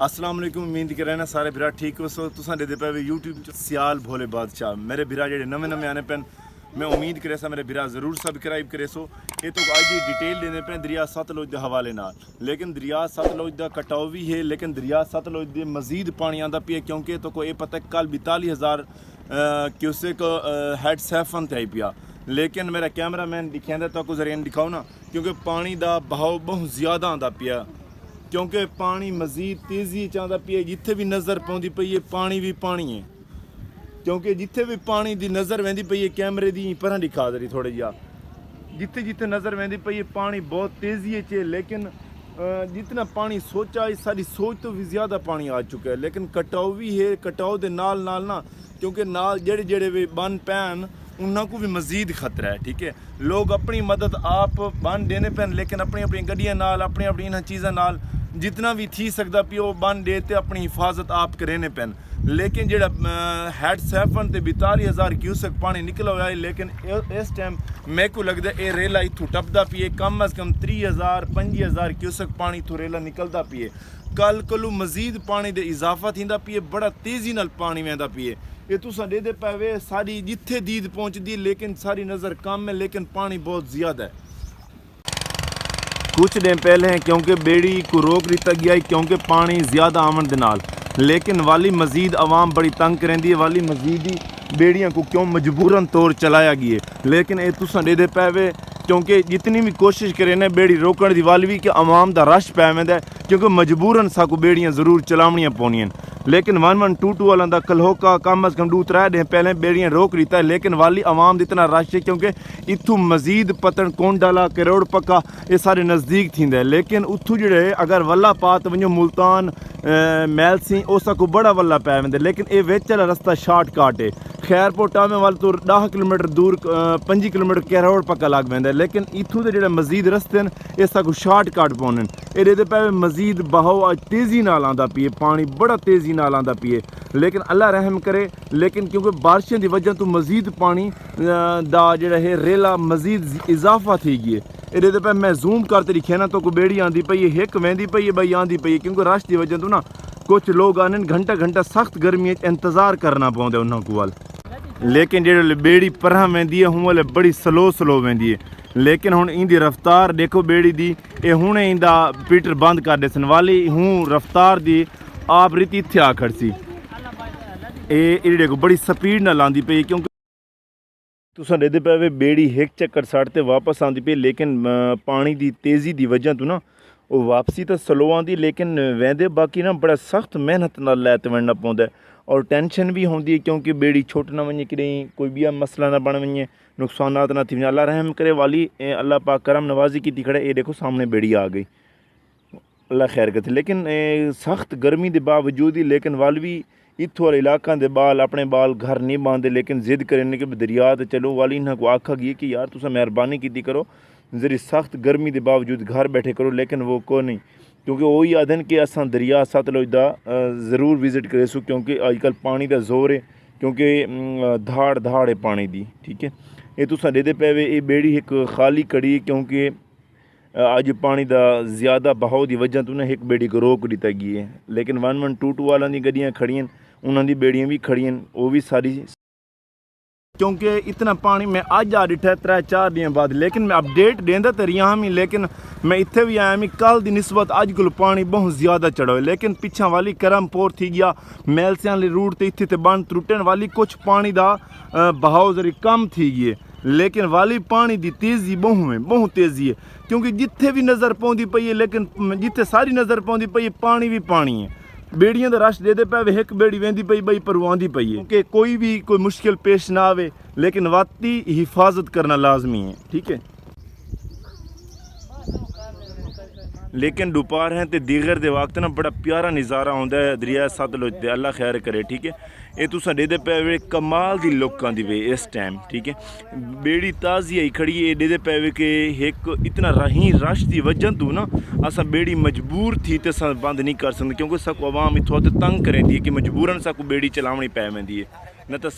अस्सलाम वालेकुम। उम्मीद कर रहे ना सारे भरा ठीक हो। सो तुसा दे पे यूट्यूब सियाल भोले बादशाह मेरे भरा जेडे नवे नवे आने पैन मैं उम्मीद करे सा मेरे भरा ज़रूर सब्सक्राइब करे सो। ये तो अज की डिटेल देने पे दरिया सतलुज के हवाले नाल, लेकिन दरिया सतलुज का कटाव भी है, लेकिन दरिया सतलुज के मजीद पानी आता पिए क्योंकि तो को ये पता है कल 42,000 क्यूसेक हेड सैफन ते आई पिया। लेकिन मेरा कैमरा मैन दिखाता तो को जरिए दिखाओ ना, क्योंकि पानी का बहाव बहुत ज़्यादा आता पिया, क्योंकि पानी मजीद तेज़ी चाहता पिए। जिथे भी नज़र पाँदी पई है पानी भी पानी है, क्योंकि जिथे भी पानी की नज़र वहदी पई है कैमरे की पर दिखा दे रही थोड़ी जा, जिथे जिथे नज़र वहदी पई है पानी बहुत तेज़ी है। लेकिन जितना पानी सोचा है सारी सोच तो भी ज़्यादा पानी आ चुका है। लेकिन कटाव भी है, कटाव के नाल नाल ना, क्योंकि नाल जेड़े जेड़े भी बन पैन उन्होंने को भी मजीद खतरा है। ठीक है, लोग अपनी मदद आप बन देने पैन, लेकिन अपनी अपनी गड्डियां नाल अपनी अपनी इन्होंने चीज़ों नाल जितना भी थी सकता पियो बन देते अपनी हिफाजत आप करेने पैन। लेकिन जेड़ा हैड सैफन ते 42,000 क्यूसेक पानी निकला हुआ है, लेकिन इस टाइम मेरे को लगता है ये रेला इतों टपदा पिए कम अज़ कम 30,000 25,000 क्यूसेक पानी इतों रेला निकलता पिए। कल कोलू मजीद पानी दे इजाफा थींदा पिए, बड़ा तेज़ी नाल पानी वहदा पिए। ये तुसा दे पावे सारी जिथे दीद पहुँचती, लेकिन सारी नज़र कम है, लेकिन पानी बहुत ज़्यादा है। कुछ दिन पहले हैं क्योंकि बेड़ी को रोक दिता गया है क्योंकि पानी ज़्यादा आवन दे नाल, लेकिन वाली मजीद आवाम बड़ी तंग करेंदी है। वाली मजीद ही बेड़ियां को क्यों मजबूरन तौर चलाया गया है, लेकिन ये तुसा दे पावे क्योंकि जितनी भी कोशिश करें ना बेड़ी रोकने की वाली भी कि आवाम का रश पै वेंदा है, क्योंकि मजबूरन साकू बेड़ियां ज़रूर चलावनियां पौनियां। लेकिन 1122 वालों का कलहोका कम अज़ कम 2-3 दिन पहले बेड़ियां रोक दिता है, लेकिन वाली आवाम इतना रश है क्योंकि इतों मजीद पतन कोंडाला करोड़ पक्का ये सारे नज़दीक थींदा है। लेकिन उतों जेड़े अगर वल्ला पात वञो मुल्तान मैल सिंह उस को बड़ा वल्ला पै वेंदा, लेकिन ये विच वाला रस्ता शार्टकट है। खैरपुर टामे वाल तो 10 किलोमीटर दूर 5 किलोमीटर करोड़ पक्का लग पैंदा, लेकिन इतों के जो मजीद रस्ते हैं इस को शार्टकट पौने ये पे मजीद बहाव तेज़ी नाल आंदा पिए, पानी बड़ा तेज़ी नाल आंदा पिए। लेकिन अल्लाह रहम करे, लेकिन क्योंकि बारिशों की वजह तो मजीद पानी दा जेड़ा है रेला मजीद इजाफा थी गई है। ये पे मैं जूम करते दिखे ना तो कोई बेड़ी आँदी पई है, एक वहदी पई है बई आँदी पई है, क्योंकि रश की वजह तो ना कुछ लोग आने घंटा घंटा सख्त गर्मी इंतज़ार करना पौंदा उन्होंने वाल। लेकिन जो बेड़ी परह वहदी है हूँ वाले बड़ी स्लो वहदी है, लेकिन हुण इंदी रफ्तार देखो बेड़ी दी ये हुणे इंदा पीटर बंद कर दे सन वाली हूँ रफ्तार दी आप रीति इत्थे आ खड़सी ये देखो बड़ी स्पीड नाल आंदी पई, क्योंकि तुसां दे पे बेड़ी एक चक्कर सड़ते वापस आंदी पई, लेकिन पानी की तेज़ी की वजह तो ना वो वापसी तो स्लो आंदी, लेकिन वहदे बाकी ना बड़ा सख्त मेहनत नाल लैते वड़ना पौंदा है और टेंशन भी होंदी है, क्योंकि बेड़ी छुट ना वञे कहीं कोई भी मसला ना बन वञे, नुकसानात ना थी वञे। अल्लाह रहम करे वाली अल्लाह पाक करम नवाजी की खड़े ये देखो सामने बेड़ी आ गई, अल्लाह खैर करते। लेकिन सख्त गर्मी के बावजूद ही लेकिन वाल भी इत्थों वाले इलाकों के बाल अपने बाल घर नहीं बांधे, लेकिन जिद करें कि दरिया तो चलो वाली इन्होंने को आखा गई कि यार तुसा मेहरबानी की करो जरी सख्त गर्मी के बावजूद घर बैठे करो, लेकिन वो को नहीं, क्योंकि वही आदन कि असा दरिया सतलुज का ज़रूर विजिट करेसू, क्योंकि अजकल पानी का जोर है, क्योंकि धाड़ धाड़ है पानी की। ठीक है, ये तुसा दे पे ये बेड़ी एक खाली कड़ी, क्योंकि अज पानी का ज़्यादा बहाव की वजह तो ना एक बेड़ी को रोक दिता गई है। लेकिन 1122 वालों की गड्डियाँ खड़ियां उन्होंने बेड़ियाँ भी खड़ियां वो भी सारी, क्योंकि इतना पानी मैं अज आ डिठा 3-4 दिन बाद, लेकिन मैं अपडेट देंदा तो रहा ही, लेकिन मैं इत्थे भी आया मैं कल की निस्बत अज को पानी बहुत ज़्यादा चढ़ा है। लेकिन पिछा वाली करमपुर थी गया मैलसियां वाले रूट ते इत्थे बन त्रुटन वाली कुछ पानी का बहाव जरी कम थी गई है, लेकिन वाली पानी की तेज़ी बहुत तेज़ी है, क्योंकि जिथे भी नज़र पौंदी पई है, लेकिन जिथे सारी नज़र पौंदी पई है पानी भी पानी है। बेड़ियां का रश दे पे एक बेड़ी वहदी पई बई पर आँदी पई है, क्योंकि कोई मुश्किल पेश ना आवे, लेकिन वाती हिफाजत करना लाजमी है। ठीक है, लेकिन दोपहर है तो दीगर के वक्त ना बड़ा प्यारा नज़ारा आता है दरिया सतलुज से, अल्लाह खैर करे। ठीक है, ये तुसा दे पे कमाल की लुक आती वे इस टाइम। ठीक है, बेड़ी ताज़ी आई खड़ी है दे पे कि एक इतना रही रश की वजह तो ना असा बेड़ी मजबूर थी तो अस बंद नहीं कर सकते, क्योंकि सको आवाम इतों तंग करें कि मजबूरन साकू बेड़ी चलावनी पै वेंदी है, न तो